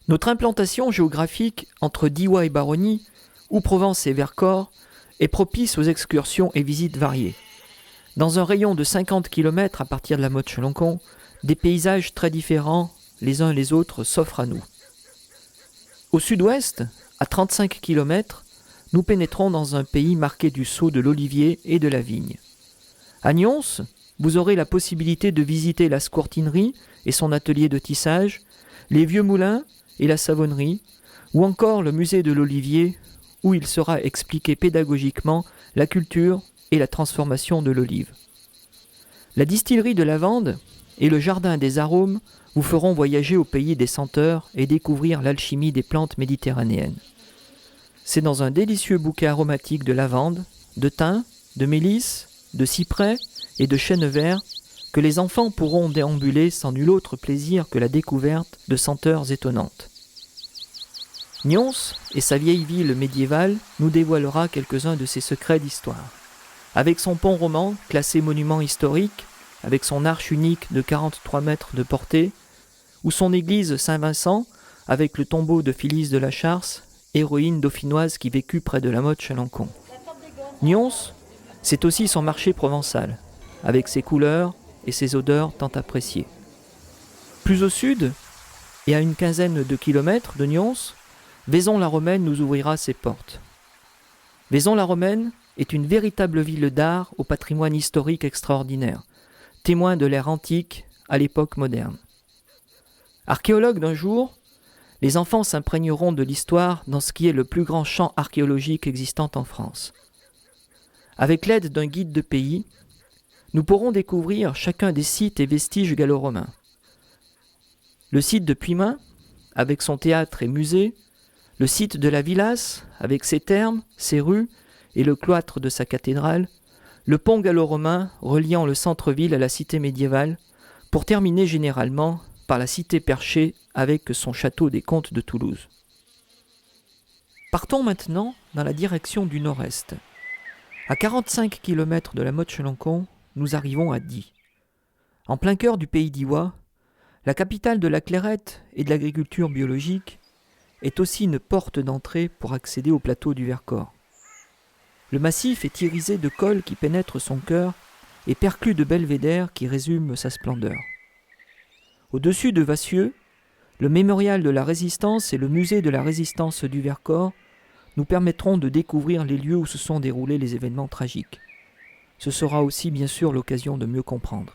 Notre implantation géographique entre Diois et Baronnie, ou Provence et Vercors, est propice aux excursions et visites variées. Dans un rayon de 50 km à partir de la Motte-Chalancon, des paysages très différents les uns les autres s'offrent à nous. Au sud-ouest, à 35 km, nous pénétrons dans un pays marqué du sceau de l'olivier et de la vigne. À Nyons, vous aurez la possibilité de visiter la scourtinerie et son atelier de tissage, les vieux moulins et la savonnerie, ou encore le musée de l'olivier, où il sera expliqué pédagogiquement la culture et la transformation de l'olive. La distillerie de lavande et le jardin des arômes vous feront voyager au pays des senteurs et découvrir l'alchimie des plantes méditerranéennes. C'est dans un délicieux bouquet aromatique de lavande, de thym, de mélisse, de cyprès et de chêne vert que les enfants pourront déambuler sans nul autre plaisir que la découverte de senteurs étonnantes. Nyons et sa vieille ville médiévale nous dévoilera quelques-uns de ses secrets d'histoire. Avec son pont roman, classé monument historique, avec son arche unique de 43 mètres de portée, ou son église Saint-Vincent, avec le tombeau de Phyllis de la Charce, héroïne dauphinoise qui vécut près de la Motte-Chalancon. Nyons, c'est aussi son marché provençal, avec ses couleurs et ses odeurs tant appréciées. Plus au sud, et à une quinzaine de kilomètres de Nyons, Vaison-la-Romaine nous ouvrira ses portes. Vaison-la-Romaine est une véritable ville d'art au patrimoine historique extraordinaire, témoin de l'ère antique à l'époque moderne. Archéologues d'un jour, les enfants s'imprégneront de l'histoire dans ce qui est le plus grand champ archéologique existant en France. Avec l'aide d'un guide de pays, nous pourrons découvrir chacun des sites et vestiges gallo-romains. Le site de Puymain, avec son théâtre et musée, le site de la Villasse, avec ses thermes, ses rues et le cloître de sa cathédrale, le pont gallo-romain reliant le centre-ville à la cité médiévale, pour terminer généralement par la cité perchée avec son château des comtes de Toulouse. Partons maintenant dans la direction du nord-est. À 45 km de la Motte-Chalancon, nous arrivons à Die. En plein cœur du pays diois, la capitale de la clairette et de l'agriculture biologique, est aussi une porte d'entrée pour accéder au plateau du Vercors. Le massif est irisé de cols qui pénètrent son cœur et perclus de belvédères qui résument sa splendeur. Au-dessus de Vassieux, le mémorial de la Résistance et le musée de la Résistance du Vercors nous permettront de découvrir les lieux où se sont déroulés les événements tragiques. Ce sera aussi bien sûr l'occasion de mieux comprendre.